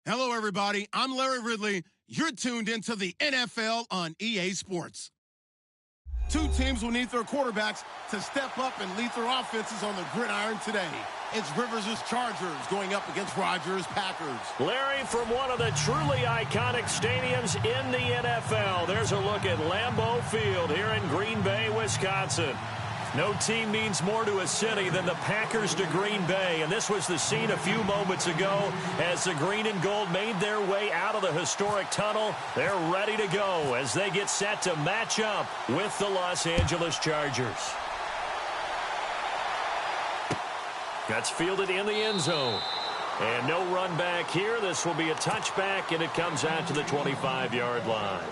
Hello, everybody. I'm Larry Ridley. You're tuned into the NFL on EA Sports. Two teams will need their quarterbacks to step up and lead their offenses on the gridiron today. It's Rivers' Chargers going up against Rodgers' Packers. Larry, from one of the truly iconic stadiums in the NFL, there's a look at Lambeau Field here in Green Bay, Wisconsin. No team means more to a city than the Packers to Green Bay, and this was the scene a few moments ago as the green and gold made their way out of the historic tunnel. They're ready to go as they get set to match up with the Los Angeles Chargers. That's fielded in the end zone. And no run back here. This will be a touchback, and it comes out to the 25-yard line.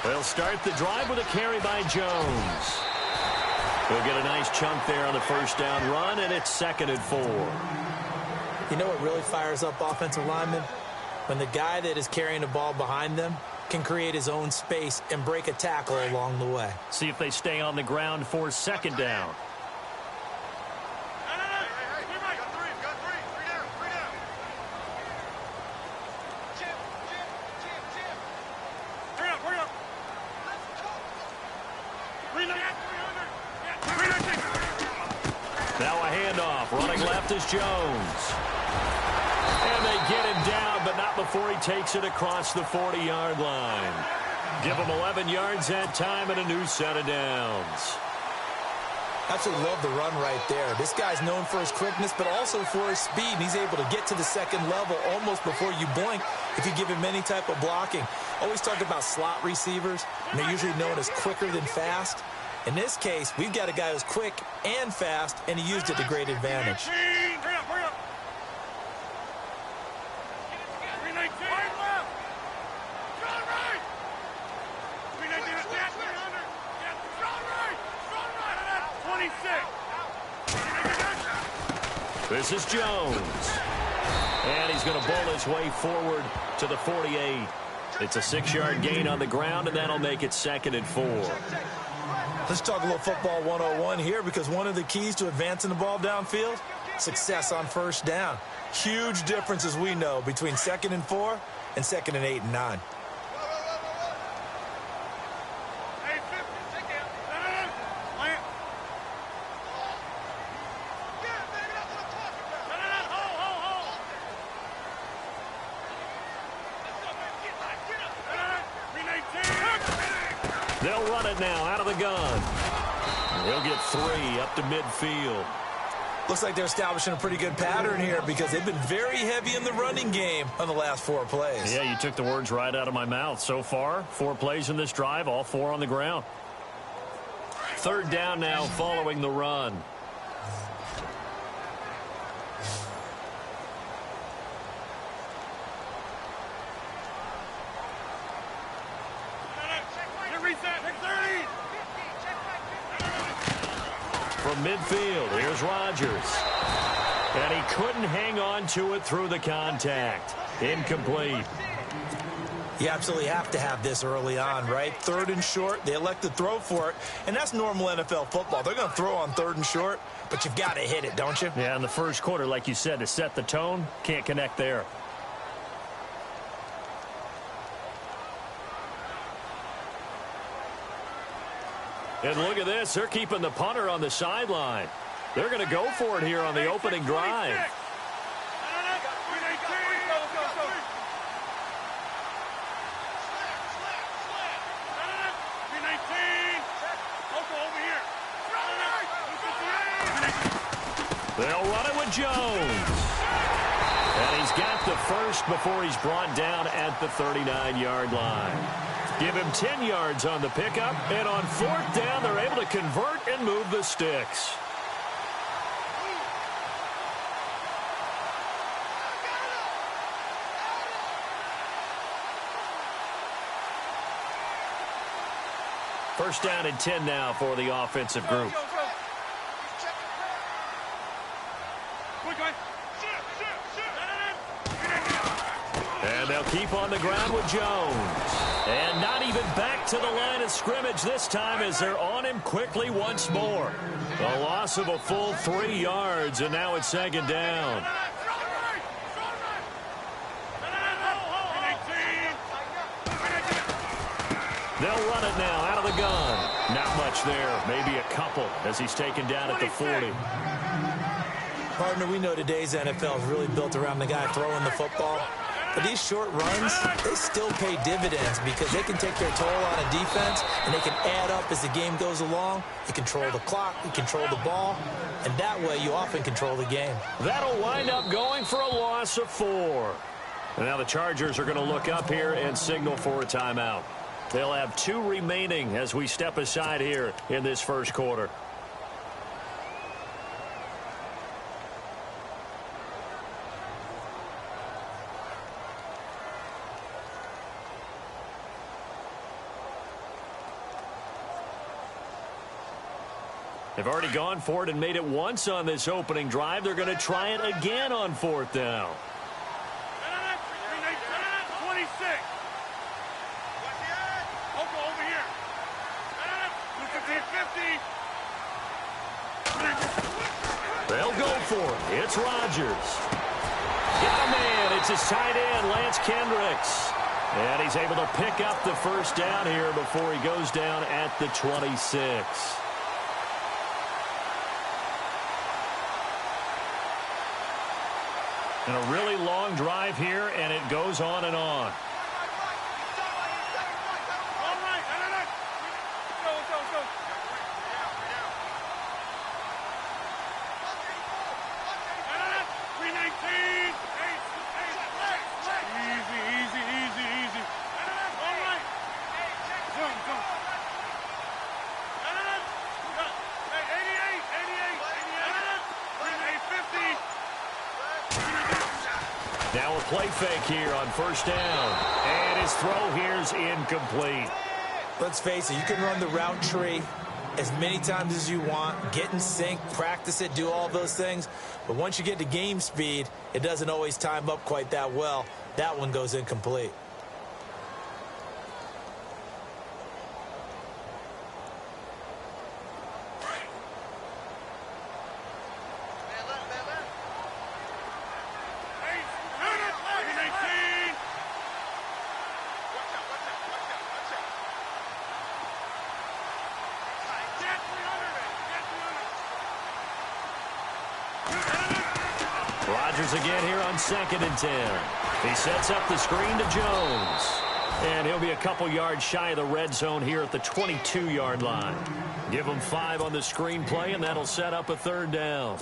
They'll start the drive with a carry by Jones. He'll get a nice chunk there on the first down run, and it's 2nd and 4. You know what really fires up offensive linemen? When the guy that is carrying the ball behind them can create his own space and break a tackle along the way. See if they stay on the ground for 2nd down. Now a handoff. Running left is Jones. And they get him down, but not before he takes it across the 40-yard line. Give him 11 yards that time and a new set of downs. Absolutely love the run right there. This guy's known for his quickness, but also for his speed. And he's able to get to the second level almost before you blink if you give him any type of blocking. Always talk about slot receivers, and they're usually known as quicker than fast. In this case, we've got a guy who's quick and fast, and he used it to great advantage. This is Jones. And he's going to bowl his way forward to the 48. It's a 6-yard gain on the ground, and that'll make it 2nd and 4. Let's talk a little football 101 here, because one of the keys to advancing the ball downfield, success on first down. Huge difference, as we know, between 2nd and 4 and 2nd and 8 and 9. They'll run it now out of the gun. They'll get 3 up to midfield. Looks like they're establishing a pretty good pattern here, because they've been very heavy in the running game on the last 4 plays. Yeah, you took the words right out of my mouth. So far, 4 plays in this drive, all 4 on the ground. 3rd down now following the run. From midfield, here's Rodgers. And he couldn't hang on to it through the contact. Incomplete. You absolutely have to have this early on, right? 3rd and short, they elect to throw for it, and that's normal NFL football. They're going to throw on 3rd and short, but you've got to hit it, don't you? Yeah, in the first quarter, like you said, to set the tone, can't connect there. And look at this. They're keeping the punter on the sideline. They're going to go for it here on the opening drive. They'll run it with Jones. And he's got the first before he's brought down at the 39-yard line. Give him 10 yards on the pickup, and on 4th down, they're able to convert and move the sticks. First down and 10 now for the offensive group. And they'll keep on the ground with Jones. And not even back to the line of scrimmage this time as they're on him quickly once more. A loss of a full 3 yards, and now it's 2nd down. They'll run it now out of the gun. Not much there, maybe a couple as he's taken down at the 40. Partner, we know today's NFL is really built around the guy throwing the football. But these short runs, they still pay dividends because they can take their toll on a defense and they can add up as the game goes along. They control the clock, they control the ball, and that way you often control the game. That'll wind up going for a loss of 4. And now the Chargers are going to look up here and signal for a timeout. They'll have 2 remaining as we step aside here in this first quarter. They've already gone for it and made it once on this opening drive. They're going to try it again on 4th down. 26. Over here. 50. They'll go for it. It's Rodgers. Got a man. It's his tight end, Lance Kendricks. And he's able to pick up the first down here before he goes down at the 26. And a really long drive here, and it goes on and on. Now a play fake here on 1st down. And his throw here's incomplete. Let's face it, you can run the route tree as many times as you want, get in sync, practice it, do all those things. But once you get to game speed, it doesn't always time up quite that well. That one goes incomplete. Rodgers again here on 2nd and 10. He sets up the screen to Jones. And he'll be a couple yards shy of the red zone here at the 22-yard line. Give him 5 on the screen play, and that'll set up a 3rd down.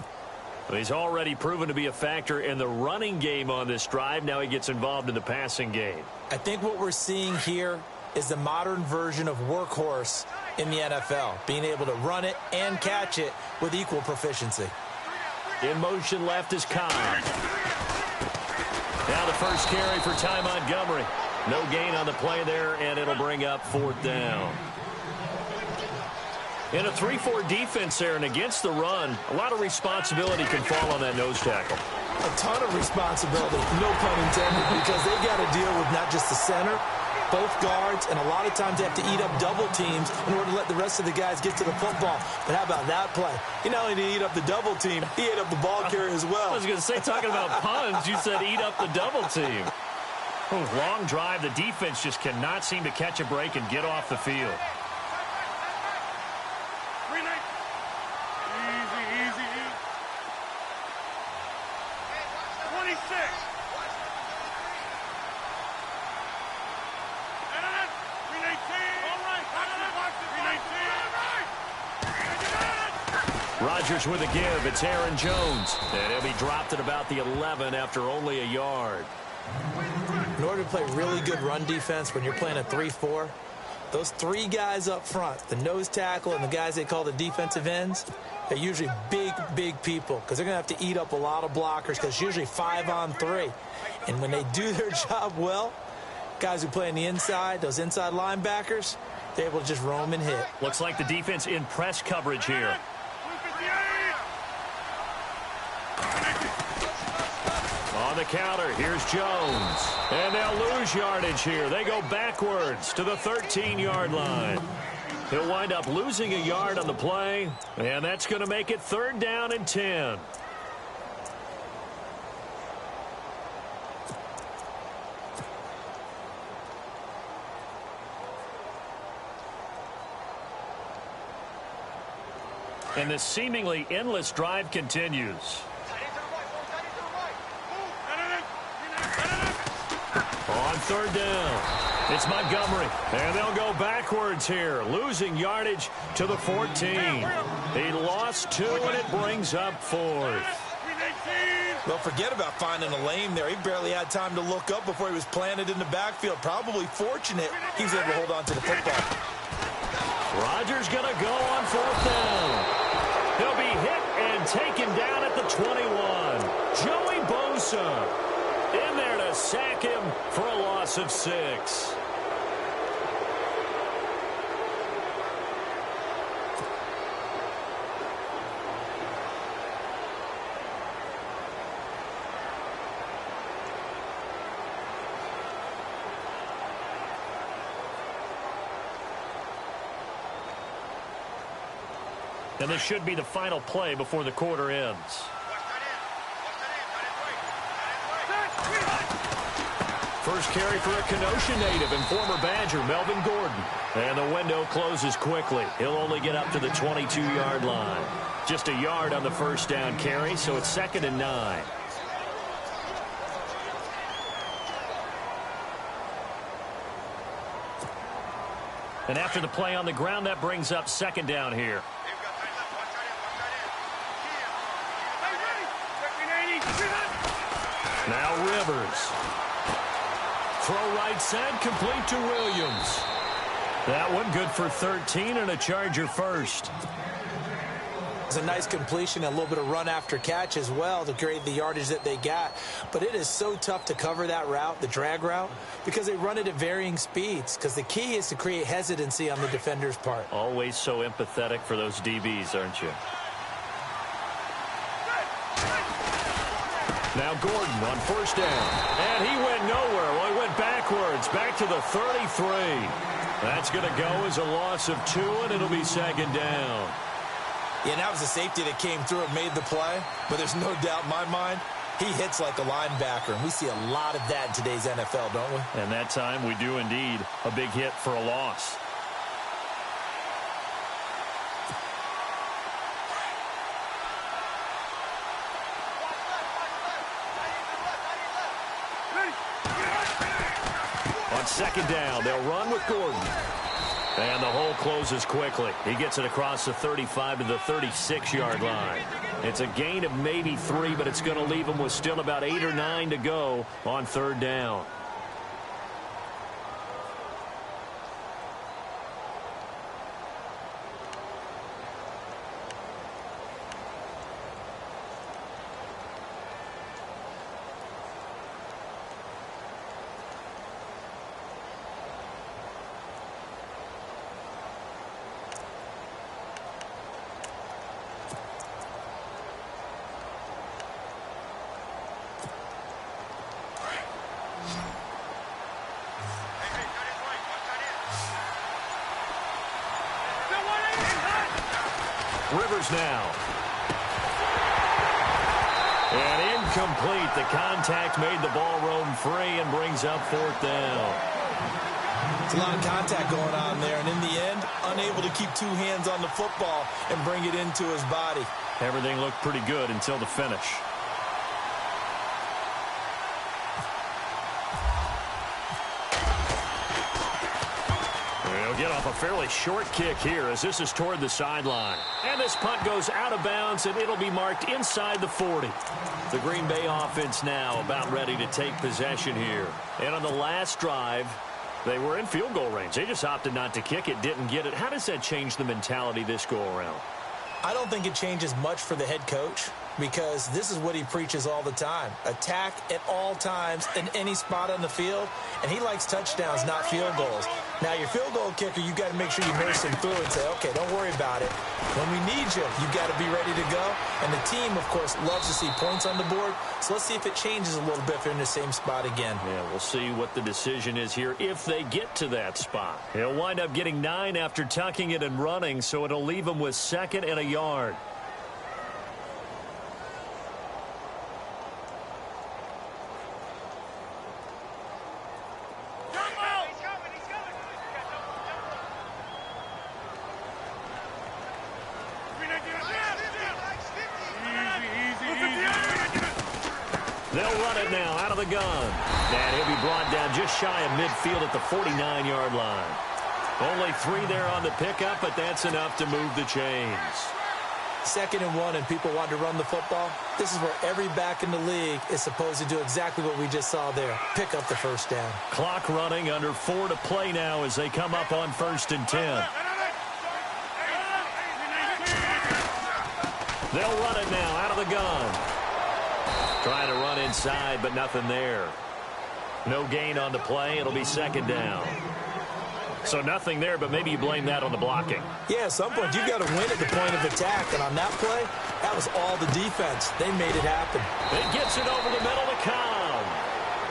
He's already proven to be a factor in the running game on this drive. Now he gets involved in the passing game. I think what we're seeing here is the modern version of workhorse in the NFL, being able to run it and catch it with equal proficiency. In motion left is Cobb. Now the first carry for Ty Montgomery. No gain on the play there, and it'll bring up 4th down. In a 3-4 defense there and against the run, a lot of responsibility can fall on that nose tackle. A ton of responsibility, no pun intended, because they got to deal with not just the center, both guards, and a lot of times they have to eat up double teams in order to let the rest of the guys get to the football. But how about that play? He not only did he eat up the double team, he ate up the ball carrier as well. I was going to say, talking about puns, you said eat up the double team. Long drive. The defense just cannot seem to catch a break and get off the field. Easy. 26. Rodgers with a give. It's Aaron Jones. And he'll be dropped at about the 11 after only a yard. In order to play really good run defense when you're playing a 3-4, Those three guys up front, the nose tackle and the guys they call the defensive ends, they're usually big, big people because they're going to have to eat up a lot of blockers because it's usually 5-on-3. And when they do their job well, guys who play on the inside, those inside linebackers, they're able to just roam and hit. Looks like the defense in press coverage here. On the counter, here's Jones. And they'll lose yardage here. They go backwards to the 13-yard line. He'll wind up losing a yard on the play, and that's going to make it 3rd down and 10. And this seemingly endless drive continues. On 3rd down, it's Montgomery, and they'll go backwards here, losing yardage to the 14. He lost 2, and it brings up 4th. Well, forget about finding a lane there. He barely had time to look up before he was planted in the backfield. Probably fortunate he was able to hold on to the football. Rodgers going to go on 4th down. He'll be hit and taken down at the 21. Joey Bosa in there to sack him for a loss of 6. And this should be the final play before the quarter ends. First carry for a Kenosha native and former Badger, Melvin Gordon. And the window closes quickly. He'll only get up to the 22-yard line. Just a yard on the first down carry, so it's 2nd and 9. And after the play on the ground, that brings up 2nd down here. Now Rivers. Throw right side, complete to Williams. That one good for 13 and a Charger first. It's a nice completion, a little bit of run after catch as well to create the yardage that they got. But it is so tough to cover that route, the drag route, because they run it at varying speeds. Because the key is to create hesitancy on the defender's part. Always so empathetic for those DBs, aren't you? Now Gordon on 1st down. And he went nowhere. Well, he went backwards, back to the 33. That's going to go as a loss of 2, and it'll be 2nd down. Yeah, and that was the safety that came through and made the play. But there's no doubt in my mind, he hits like a linebacker. And we see a lot of that in today's NFL, don't we? And that time we do indeed. A big hit for a loss. On 2nd down, they'll run with Gordon. And the hole closes quickly. He gets it across the 35 to the 36-yard line. It's a gain of maybe 3, but it's going to leave him with still about 8 or 9 to go on 3rd down. Rivers now. And incomplete. The contact made the ball roam free and brings up 4th down. It's a lot of contact going on there, and in the end, unable to keep 2 hands on the football and bring it into his body. Everything looked pretty good until the finish. He'll get off a fairly short kick here as this is toward the sideline. And this punt goes out of bounds, and it'll be marked inside the 40. The Green Bay offense now about ready to take possession here. And on the last drive, They were in field goal range. They just opted not to kick it, didn't get it. How does that change the mentality this go-around? I don't think it changes much for the head coach because this is what he preaches all the time. Attack at all times in any spot on the field, and he likes touchdowns, not field goals. Now, your field goal kicker, you've got to make sure you nurse him through and say, okay, don't worry about it. When we need you, you've got to be ready to go. And the team, of course, loves to see points on the board. So let's see if it changes a little bit if they're in the same spot again. Yeah, we'll see what the decision is here if they get to that spot. He'll wind up getting 9 after tucking it and running, so it'll leave him with 2nd and a yard. They'll run it now out of the gun. And he'll be brought down just shy of midfield at the 49-yard line. Only 3 there on the pickup, but that's enough to move the chains. 2nd and 1, and people want to run the football. This is where every back in the league is supposed to do exactly what we just saw there. Pick up the first down. Clock running, under 4 to play now as they come up on 1st and 10. They'll run it now out of the gun. Trying to run inside, but nothing there. No gain on the play. It'll be 2nd down. So nothing there, but maybe you blame that on the blocking. Yeah, at some point, you've got to win at the point of attack. And on that play, that was all the defense. They made it happen. It gets it over the middle to Cobb.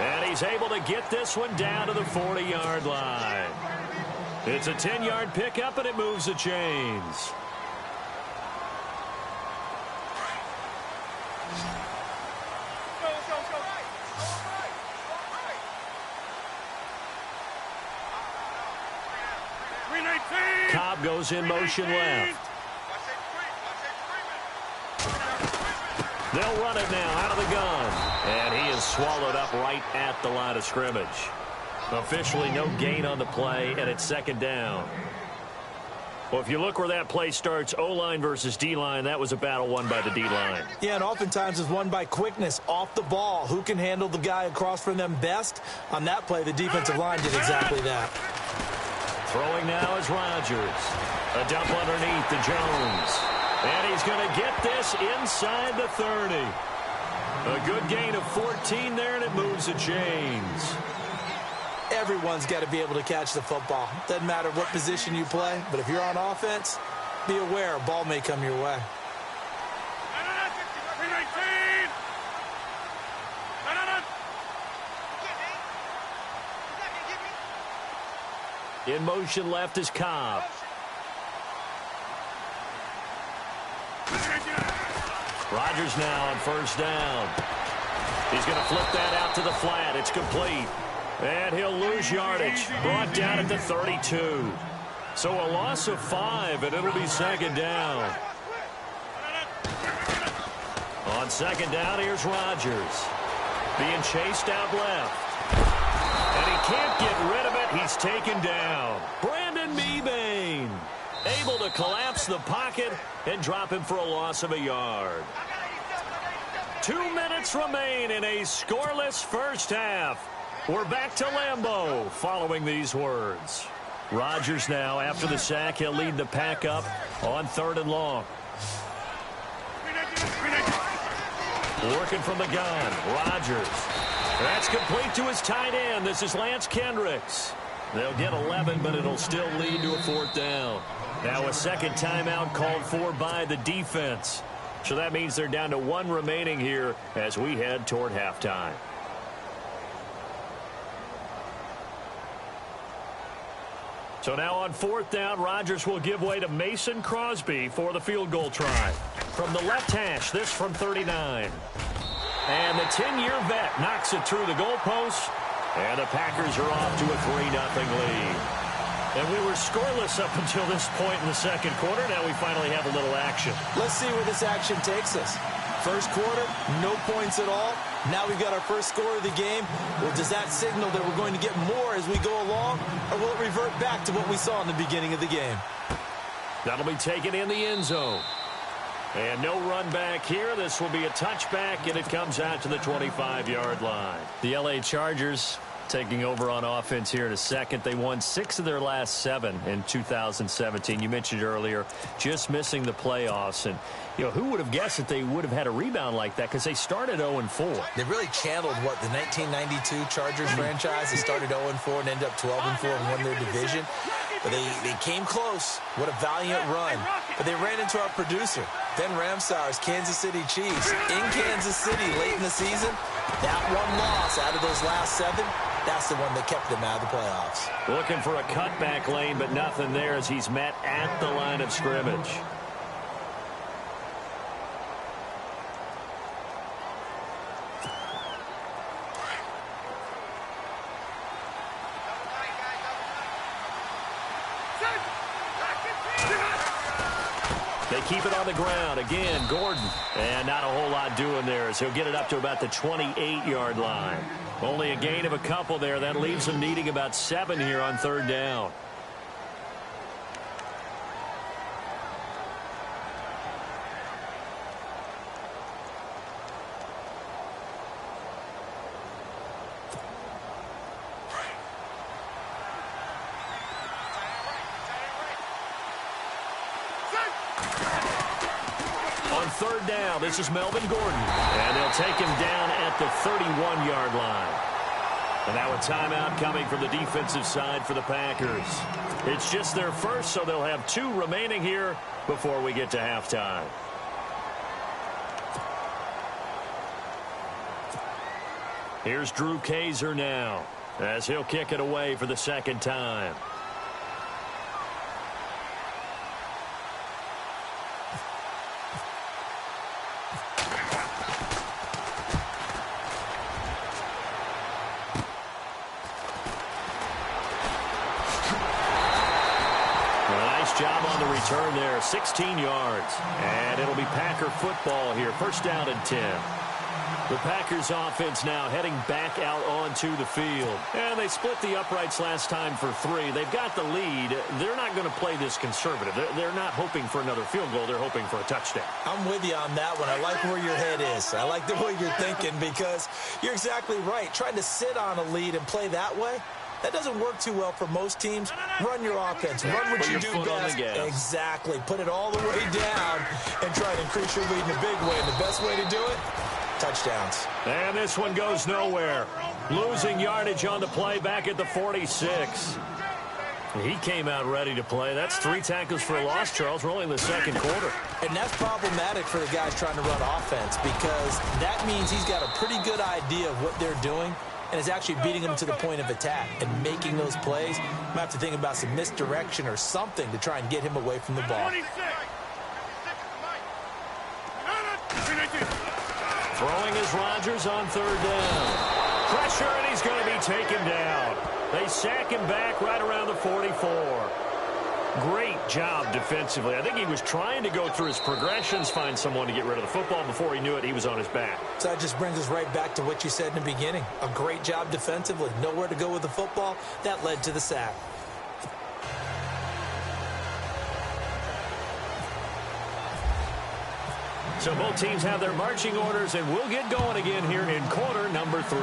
And he's able to get this one down to the 40-yard line. It's a 10-yard pickup, and it moves the chains. Cobb goes in motion left. They'll run it now out of the gun. And he is swallowed up right at the line of scrimmage. Officially no gain on the play, and it's 2nd down. Well, if you look where that play starts, O-line versus D-line, that was a battle won by the D-line. Yeah, and oftentimes it's won by quickness off the ball. Who can handle the guy across from them best? On that play, the defensive line did exactly that. Throwing now is Rodgers. A dump underneath to Jones. And he's going to get this inside the 30. A good gain of 14 there, and it moves the chains. Everyone's got to be able to catch the football. Doesn't matter what position you play, but if you're on offense, be aware a ball may come your way. In motion left is Cobb. Rodgers now on 1st down. He's going to flip that out to the flat. It's complete. And he'll lose yardage. Brought down at the 32. So a loss of 5, and it'll be 2nd down. On 2nd down, here's Rodgers. Being chased out left. And he can't get rid of it. He's taken down. Brandon Mebane able to collapse the pocket and drop him for a loss of a yard. 2 minutes remain in a scoreless first half. We're back to Lambeau following these words. Rodgers now, after the sack, he'll lead the pack up on 3rd and long. Working from the gun, Rodgers. That's complete to his tight end. This is Lance Kendricks. They'll get 11, but it'll still lead to a 4th down. Now a 2nd timeout called for by the defense. So that means they're down to 1 remaining here as we head toward halftime. So now on 4th down, Rodgers will give way to Mason Crosby for the field goal try. From the left hash, this from 39. And the 10-year vet knocks it through the goalpost. And the Packers are off to a 3-0 lead. And we were scoreless up until this point in the 2nd quarter. Now we finally have a little action. Let's see where this action takes us. First quarter, no points at all. Now we've got our first score of the game. Well, does that signal that we're going to get more as we go along? Or will it revert back to what we saw in the beginning of the game? That'll be taken in the end zone. And no run back here. This will be a touchback, and it comes out to the 25-yard line. The L.A. Chargers taking over on offense here in a second. They won 6 of their last 7 in 2017. You mentioned earlier just missing the playoffs. And, who would have guessed that they would have had a rebound like that, because they started 0-4. They really channeled, the 1992 Chargers franchise. They started 0-4 and ended up 12-4 and won their division. But they came close. What a valiant run. But they ran into our producer, Ben Ramsauer's Kansas City Chiefs, in Kansas City late in the season. That one loss out of those last 7, that's the one that kept them out of the playoffs. Looking for a cutback lane, but nothing there as he's met at the line of scrimmage. They keep it on the ground. Again, Gordon. And not a whole lot doing there as he'll get it up to about the 28-yard line. Only a gain of a couple there. That leaves them needing about 7 here on 3rd down. On 3rd down, this is Melvin Gordon. And they'll take him down at the 31-yard line. And now a timeout coming from the defensive side for the Packers. It's just their first, so they'll have 2 remaining here before we get to halftime. Here's Drew Kaiser now as he'll kick it away for the 2nd time. Job on the return there, 16 yards. And it'll be Packer football here, 1st down and 10. The Packers offense now heading back out onto the field. And they split the uprights last time for 3. They've got the lead. They're not going to play this conservative. They're not hoping for another field goal. They're hoping for a touchdown. I'm with you on that one. I like where your head is. I like the way you're thinking, because you're exactly right. Trying to sit on a lead and play that way, that doesn't work too well for most teams. Run your offense. Run what you do best. Exactly. Put it all the way down and try to increase your lead in a big way. And the best way to do it, touchdowns. And this one goes nowhere. Losing yardage on the play back at the 46. He came out ready to play. That's 3 tackles for a loss, Charles. We're only in the 2nd quarter. And that's problematic for the guys trying to run offense, because that means he's got a pretty good idea of what they're doing and is actually beating them to the point of attack and making those plays. Might have to think about some misdirection or something to try and get him away from the ball. Throwing is Rodgers on 3rd down. Pressure, and he's going to be taken down. They sack him back right around the 44. Great job defensively. I think he was trying to go through his progressions, find someone to get rid of the football. Before he knew it, he was on his back. So that just brings us right back to what you said in the beginning. A great job defensively. Nowhere to go with the football. That led to the sack. So both teams have their marching orders, and we'll get going again here in quarter number 3.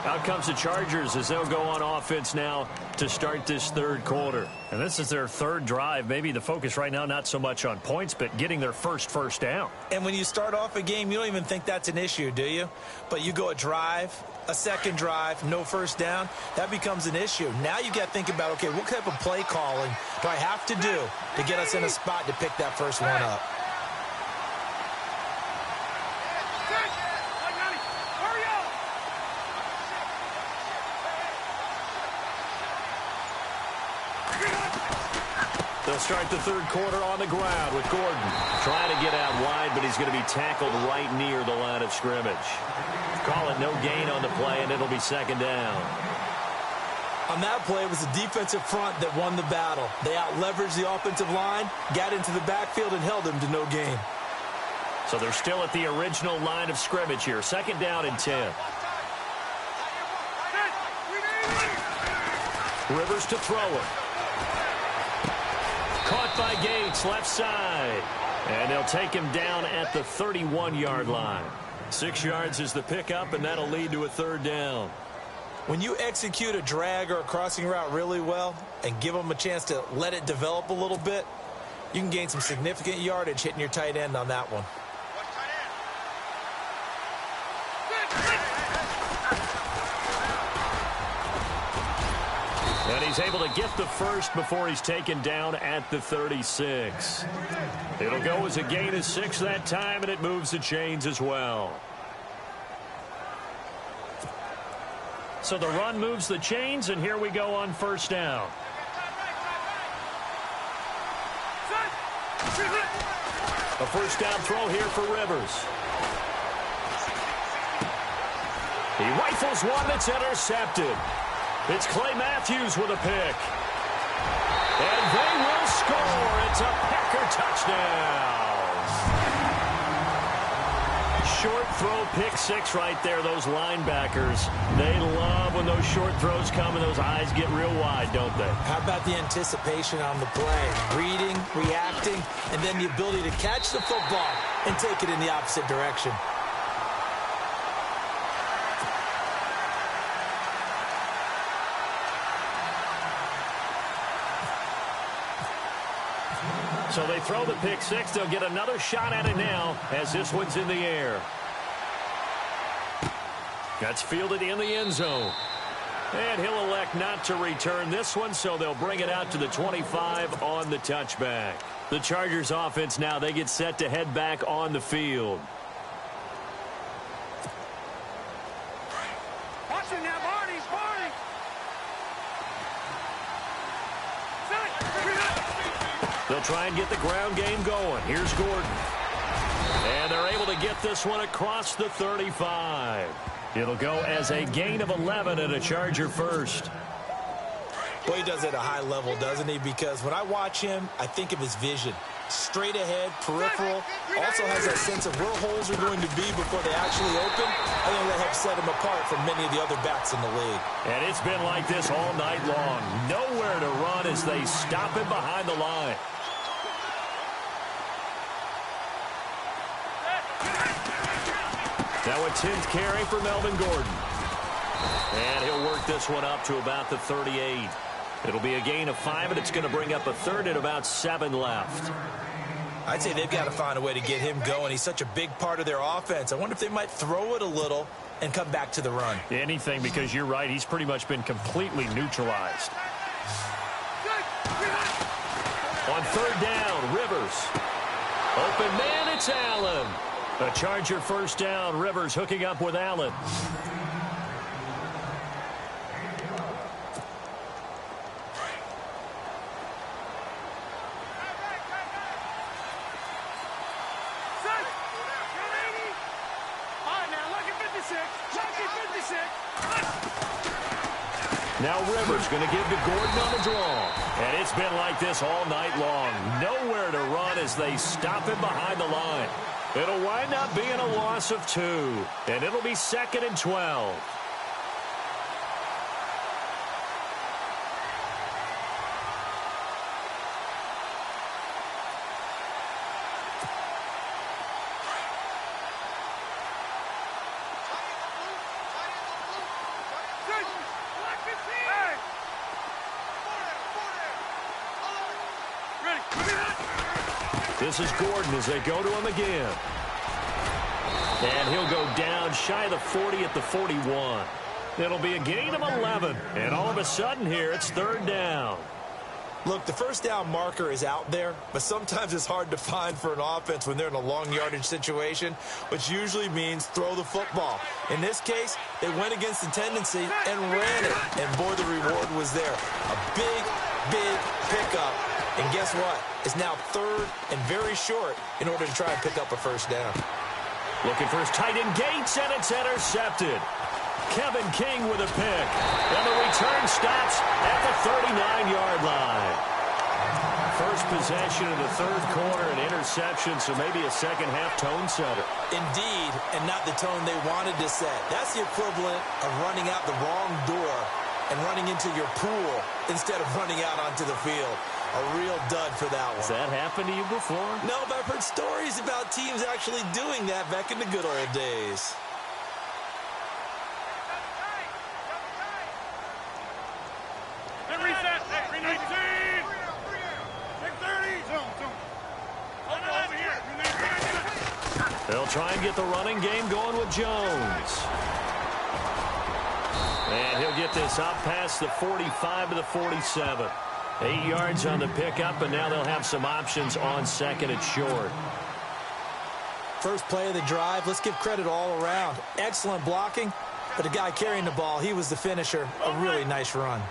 Out comes the Chargers as they'll go on offense now to start this 3rd quarter. And this is their 3rd drive. Maybe the focus right now not so much on points, but getting their first down. And when you start off a game, you don't even think that's an issue, do you? But you go a drive, a 2nd drive, no 1st down, that becomes an issue. Now you got to think about, okay, what type of play calling do I have to do to get us in a spot to pick that first one up? They'll start the 3rd quarter on the ground with Gordon trying to get out wide, but he's going to be tackled right near the line of scrimmage. Call it no gain on the play, and it'll be 2nd down. On that play, it was the defensive front that won the battle. They out-leveraged the offensive line, got into the backfield, and held them to no gain. So they're still at the original line of scrimmage here. 2nd down and 10. Rivers to throw it. Caught by Gates, left side. And they'll take him down at the 31-yard line. 6 yards is the pickup, and that'll lead to a third down. When you execute a drag or a crossing route really well and give them a chance to let it develop a little bit, you can gain some significant yardage hitting your tight end on that one. And he's able to get the first before he's taken down at the 36. It'll go as a gain of 6 that time, and it moves the chains as well. So the run moves the chains, and here we go on first down. A first down throw here for Rivers. He rifles one that's intercepted. It's Clay Matthews with a pick. And they will score. It's a Packer touchdown. Short throw, pick 6 right there. Those linebackers, they love when those short throws come and those eyes get real wide, don't they? How about the anticipation on the play? Reading, reacting, and then the ability to catch the football and take it in the opposite direction. So they throw the pick 6. They'll get another shot at it now as this one's in the air. That's fielded in the end zone. And he'll elect not to return this one, so they'll bring it out to the 25 on the touchback. The Chargers offense now, they get set to head back on the field. Watch it now, Barney. They'll try and get the ground game going. Here's Gordon. And they're able to get this one across the 35. It'll go as a gain of 11 and a Charger first. Well, he does it at a high level, doesn't he? Because when I watch him, I think of his vision. Straight ahead, peripheral. Also has that sense of where holes are going to be before they actually open. I think that helps set him apart from many of the other backs in the league. And it's been like this all night long. Nowhere to run as they stop him behind the line. Now a 10th carry for Melvin Gordon. And he'll work this one up to about the 38. It'll be a gain of 5, and it's going to bring up a third and about 7 left. I'd say they've got to find a way to get him going. He's such a big part of their offense. I wonder if they might throw it a little and come back to the run. Anything, because you're right. He's pretty much been completely neutralized. On third down, Rivers. Open man, it's Allen. A Charger first down. Rivers hooking up with Allen. Now Rivers going to give to Gordon on the draw. And it's been like this all night long. Nowhere to run as they stop him behind the line. It'll wind up being a loss of 2. And it'll be 2nd and 12. This is Gordon as they go to him again. And he'll go down shy of the 40 at the 41. It'll be a gain of 11. And all of a sudden here, it's third down. Look, the first down marker is out there, but sometimes it's hard to find for an offense when they're in a long yardage situation, which usually means throw the football. In this case, they went against the tendency and ran it. And boy, the reward was there. A big, big pickup. And guess what? It's now third and very short in order to try and pick up a first down. Looking for his tight end Gates, and it's intercepted. Kevin King with a pick. And the return stops at the 39-yard line. First possession of the third quarter, an interception, so maybe a second-half tone setter. Indeed, and not the tone they wanted to set. That's the equivalent of running out the wrong door and running into your pool instead of running out onto the field. A real dud for that one. Has that happened to you before? No, but I've heard stories about teams actually doing that back in the good old days. Then reset. 319. 630. Zone. Over here. They'll try and get the running game going with Jones. And he'll get this up past the 45 to the 47. 8 yards on the pickup, and now they'll have some options on second and short. First play of the drive, let's give credit all around. Excellent blocking, but the guy carrying the ball, he was the finisher. A really nice run.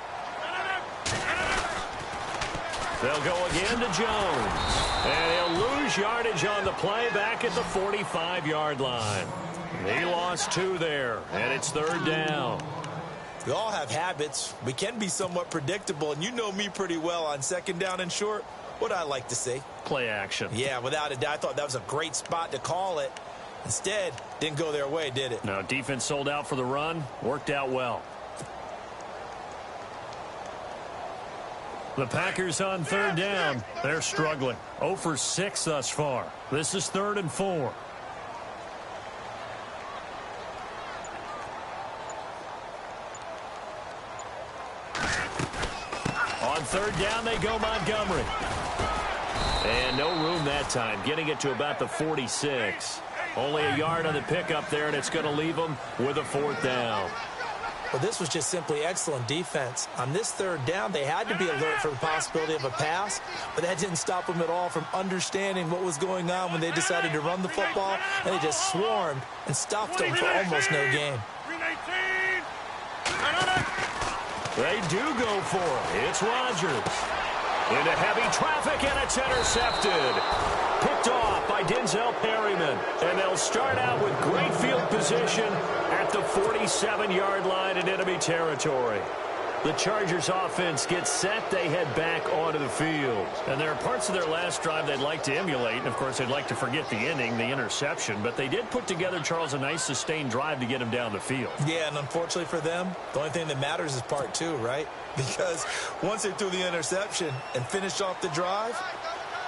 They'll go again to Jones. And he'll lose yardage on the play back at the 45-yard line. He lost 2 there, and it's third down. We all have habits. We can be somewhat predictable, and you know me pretty well on second down and short. What I like to see. Play action. Yeah, without a doubt. I thought that was a great spot to call it. Instead, didn't go their way, did it? No, defense sold out for the run. Worked out well. The Packers on third down. They're struggling. 0 for 6 thus far. This is 3rd and 4. On third down, they go Montgomery. And no room that time, getting it to about the 46. Only a yard on the pickup there, and it's going to leave them with a 4th down. Well, this was just simply excellent defense. On this third down, they had to be alert for the possibility of a pass, but that didn't stop them at all from understanding what was going on when they decided to run the football, and they just swarmed and stopped them for almost no gain. 319. They do go for it. It's Rodgers. Into heavy traffic, and it's intercepted. Picked off by Denzel Perryman. And they'll start out with great field position at the 47-yard line in enemy territory. The Chargers offense gets set. They head back onto the field. And there are parts of their last drive they'd like to emulate. And, of course, they'd like to forget the ending, the interception. But they did put together, Charles, a nice sustained drive to get him down the field. Yeah, and unfortunately for them, the only thing that matters is part 2, right? Because once they threw the interception and finished off the drive,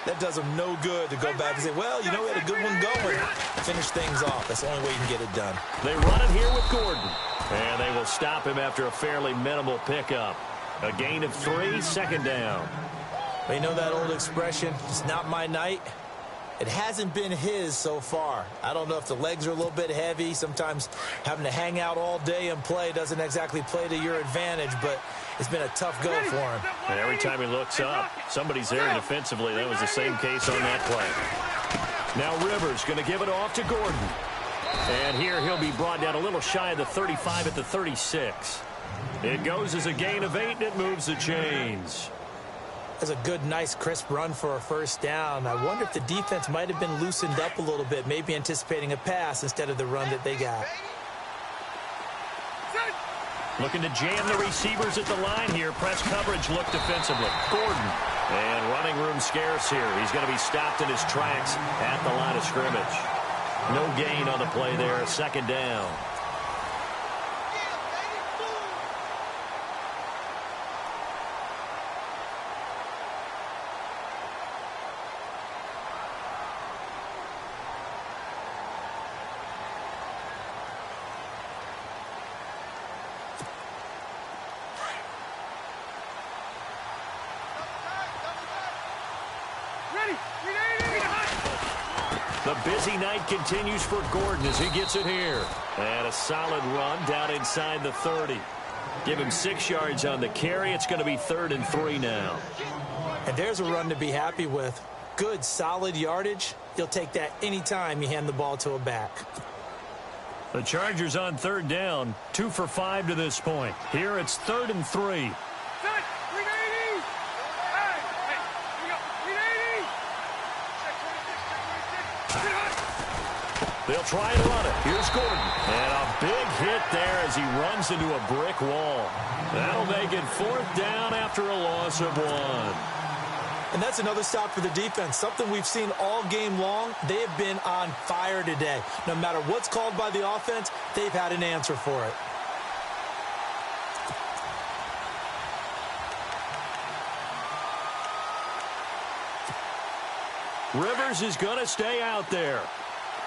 that does them no good to go back and say, well, you know, we had a good one going. Finish things off. That's the only way you can get it done. They run it here with Gordon. And they will stop him after a fairly minimal pickup. A gain of 3, second down. Well, you know that old expression, it's not my night? It hasn't been his so far. I don't know if the legs are a little bit heavy. Sometimes having to hang out all day and play doesn't exactly play to your advantage, but it's been a tough go for him. And every time he looks up, somebody's there defensively. That was the same case on that play. Now Rivers going to give it off to Gordon. And here he'll be brought down a little shy of the 35 at the 36. It goes as a gain of 8, and it moves the chains. That's a good, nice, crisp run for a first down. I wonder if the defense might have been loosened up a little bit, maybe anticipating a pass instead of the run that they got. Looking to jam the receivers at the line here. Press coverage look defensively. Gordon. And running room scarce here. He's going to be stopped in his tracks at the line of scrimmage. No gain on the play there. Second down. The busy night continues for Gordon as he gets it here. And a solid run down inside the 30. Give him 6 yards on the carry. It's going to be 3rd and 3 now. And there's a run to be happy with. Good, solid yardage. You'll take that anytime you hand the ball to a back. The Chargers on third down. 2 for 5 to this point. Here it's 3rd and 3. They'll try and run it. Here's Gordon. And a big hit there as he runs into a brick wall. That'll make it 4th down after a loss of 1. And that's another stop for the defense. Something we've seen all game long. They have been on fire today. No matter what's called by the offense, they've had an answer for it. Rivers is going to stay out there.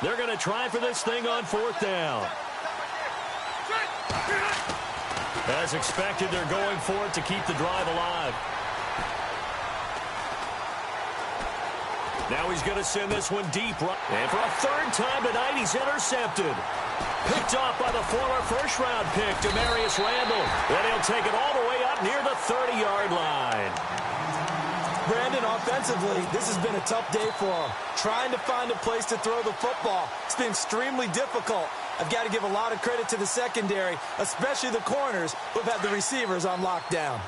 They're going to try for this thing on 4th down. As expected, they're going for it to keep the drive alive. Now he's going to send this one deep. And for a 3rd time tonight, he's intercepted. Picked off by the former first-round pick, Demarius Randall. And he'll take it all the way up near the 30-yard line. Brandon, offensively, this has been a tough day for him. Trying to find a place to throw the football. It's been extremely difficult. I've got to give a lot of credit to the secondary, especially the corners who've had the receivers on lockdown.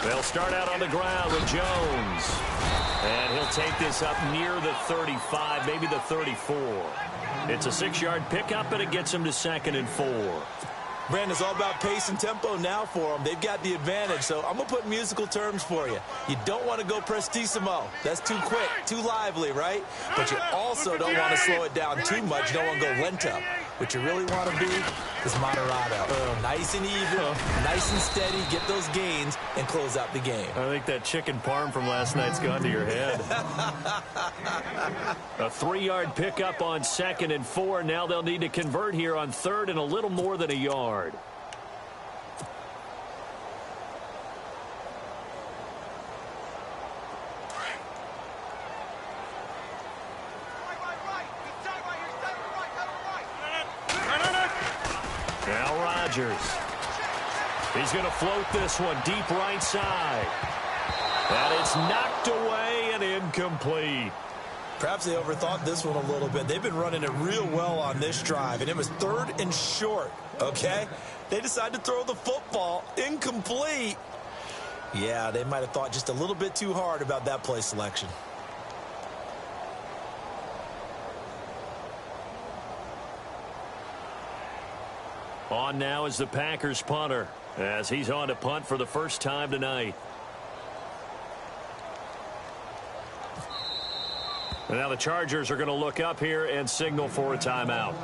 They'll start out on the ground with Jones. And he'll take this up near the 35, maybe the 34. It's a 6-yard pickup, and it gets him to 2nd and 4. Brandon, it's all about pace and tempo now for them. They've got the advantage, so I'm going to put musical terms for you. You don't want to go prestissimo. That's too quick, too lively, right? But you also don't want to slow it down too much. You don't want to go lento. What you really want to be is moderato. Nice and even, nice and steady, get those gains, and close out the game. I think that chicken parm from last night's gone to your head. A 3-yard pickup on 2nd and 4. Now they'll need to convert here on 3rd and a little more than a yard. Now Rodgers. He's going to float this one deep right side. And it's knocked away and incomplete. Perhaps they overthought this one a little bit. They've been running it real well on this drive, and it was 3rd and short, okay? They decided to throw the football incomplete. Yeah, they might have thought just a little bit too hard about that play selection. On now is the Packers punter, as he's on to punt for the first time tonight. And now the Chargers are going to look up here and signal for a timeout.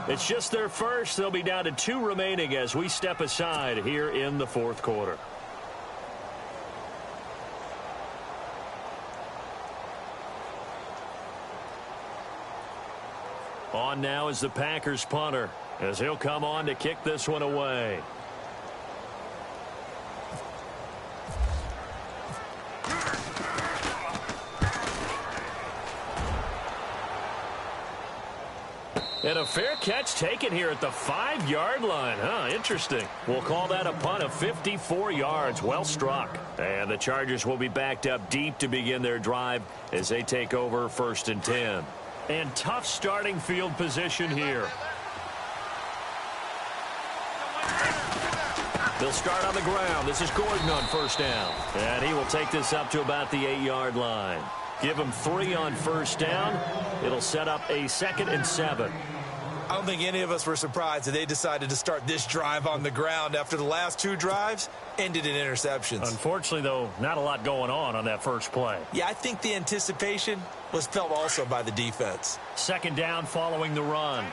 It's just their first. They'll be down to 2 remaining as we step aside here in the 4th quarter. On now is the Packers punter, as he'll come on to kick this one away. And a fair catch taken here at the 5-yard line. Interesting. We'll call that a punt of 54 yards. Well struck. And the Chargers will be backed up deep to begin their drive as they take over 1st and 10. And tough starting field position here. They'll start on the ground. This is Gordon on 1st down. And he will take this up to about the 8-yard line. Give him 3 on 1st down. It'll set up a 2nd and 7. I don't think any of us were surprised that they decided to start this drive on the ground after the last 2 drives ended in interceptions. Unfortunately, though, not a lot going on that first play. Yeah, I think the anticipation was felt also by the defense. 2nd down following the run.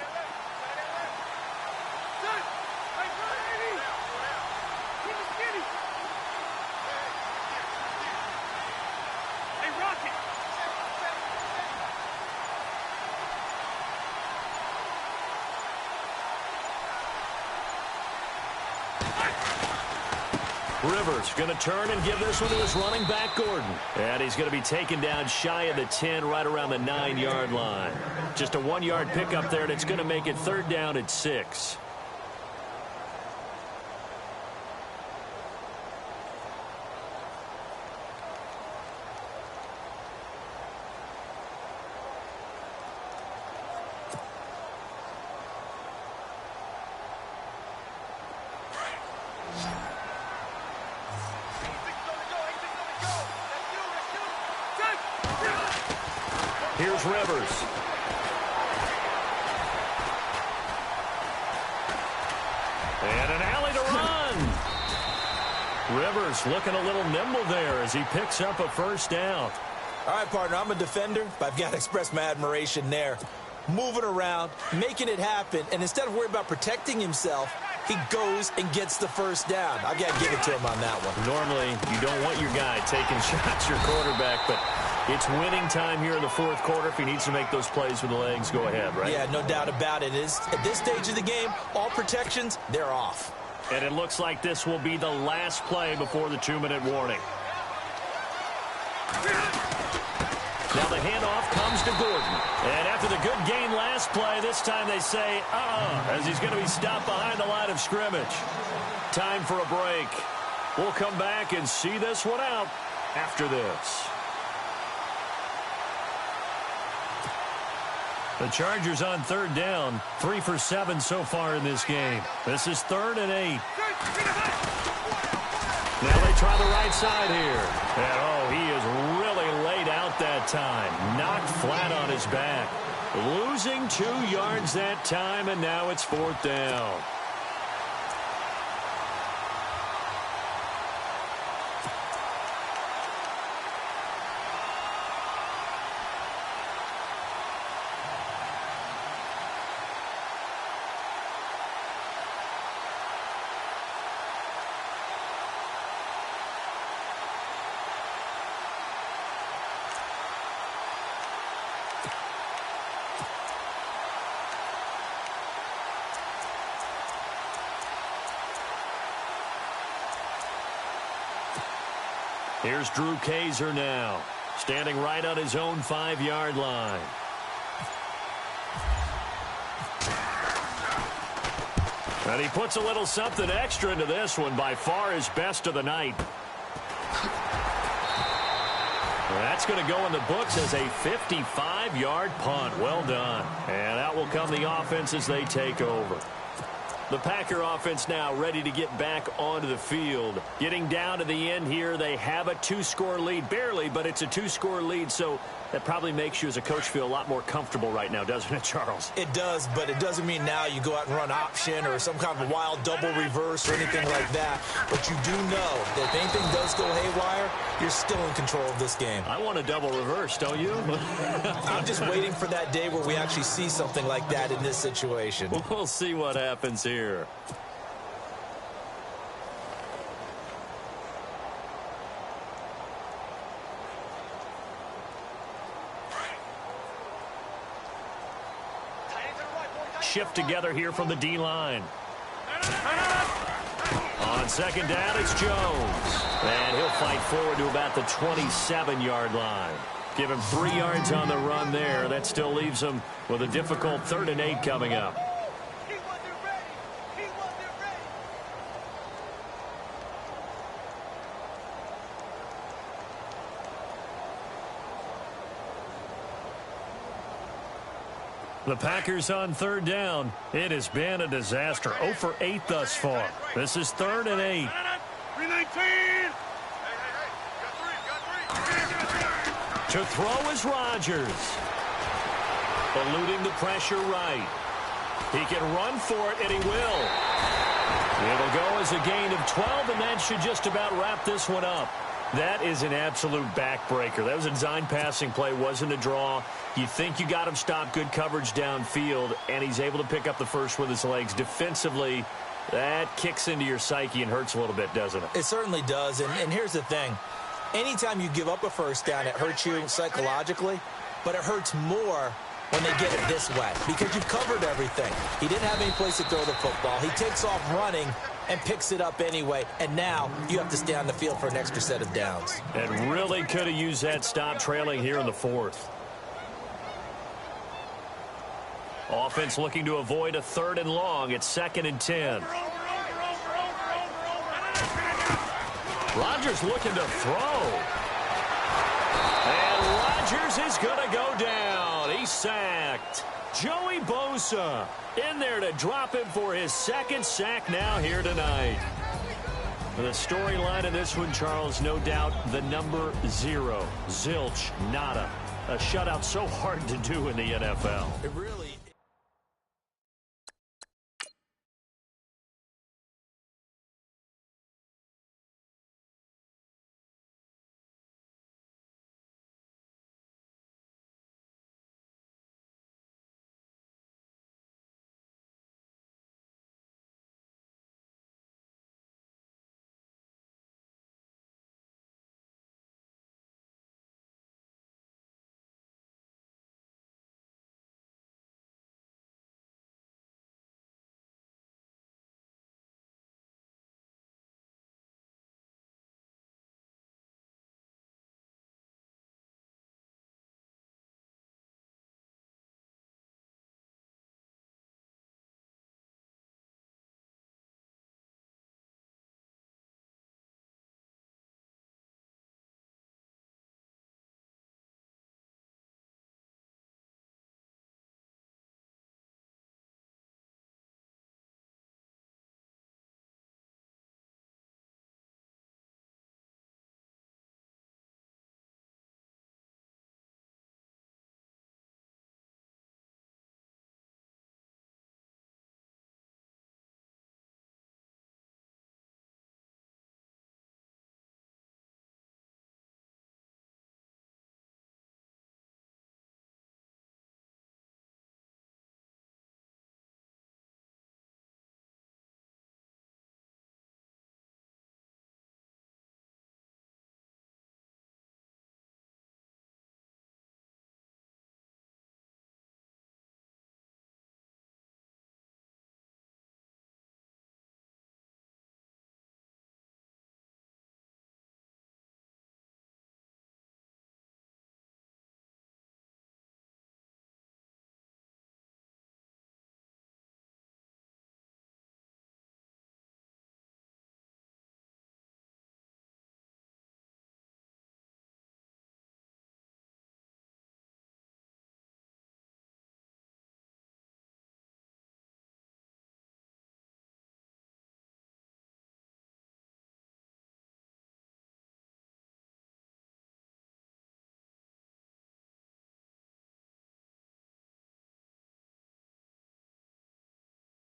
Rivers going to turn and give this one to his running back, Gordon. And he's going to be taken down shy of the 10, right around the 9-yard line. Just a 1-yard pickup there, and it's going to make it 3rd down at 6. Here's Rivers. And an alley to run. Rivers looking a little nimble there as he picks up a 1st down. All right, partner, I'm a defender, but I've got to express my admiration there. Moving around, making it happen, and instead of worrying about protecting himself, he goes and gets the first down. I've got to give it to him on that one. Normally, you don't want your guy taking shots, your quarterback, but it's winning time here in the fourth quarter. If he needs to make those plays with the legs, go ahead, right? Yeah, no doubt about it. At this stage of the game, all protections, they're off. And it looks like this will be the last play before the 2-minute warning. Now the handoff comes to Gordon. And after the good gain last play, this time they say, as he's going to be stopped behind the line of scrimmage. Time for a break. We'll come back and see this one out after this. The Chargers on third down, 3 for 7 so far in this game. This is 3rd and 8. Now they try the right side here. And, he is really laid out that time. Knocked flat on his back. Losing 2 yards that time, and now it's 4th down. Here's Drew Kaiser now, standing right on his own 5-yard line. And he puts a little something extra into this one, by far his best of the night. That's going to go in the books as a 55-yard punt. Well done. And out will come the offense as they take over. The Packer offense now ready to get back onto the field. Getting down to the end here, they have a 2-score lead. Barely, but it's a 2-score lead, so that probably makes you as a coach feel a lot more comfortable right now, doesn't it, Charles? It does, but it doesn't mean now you go out and run option or some kind of wild double reverse or anything like that. But you do know that if anything does go haywire, you're still in control of this game. I want a double reverse, don't you? I'm just waiting for that day where we actually see something like that in this situation. We'll see what happens here. Shift together here from the D-line. On second down, it's Jones. And he'll fight forward to about the 27-yard line. Give him 3 yards on the run there. That still leaves him with a difficult 3rd and 8 coming up. The Packers on 3rd down. It has been a disaster. 0 for 8 thus far. This is 3rd and 8. 319. To throw is Rodgers. Eluding the pressure right. He can run for it, and he will. It'll go as a gain of 12, and that should just about wrap this one up. That is an absolute backbreaker. That was a design passing play, wasn't a draw. You think you got him stopped, good coverage downfield, and he's able to pick up the first with his legs. Defensively, that kicks into your psyche and hurts a little bit, doesn't it? It certainly does, and here's the thing. Anytime you give up a first down, it hurts you psychologically, but it hurts more when they get it this way because you've covered everything. He didn't have any place to throw the football. He takes off running and picks it up anyway, and now you have to stay on the field for an extra set of downs. And really could have used that stop trailing here in the 4th. Offense looking to avoid a 3rd and long. It's 2nd and 10. Rodgers looking to throw. And Rodgers is going to go down. He's sacked. Joey Bosa in there to drop him for his 2nd sack now here tonight. The storyline in this one, Charles, no doubt the number 0. Zilch, nada. A shutout so hard to do in the NFL. It really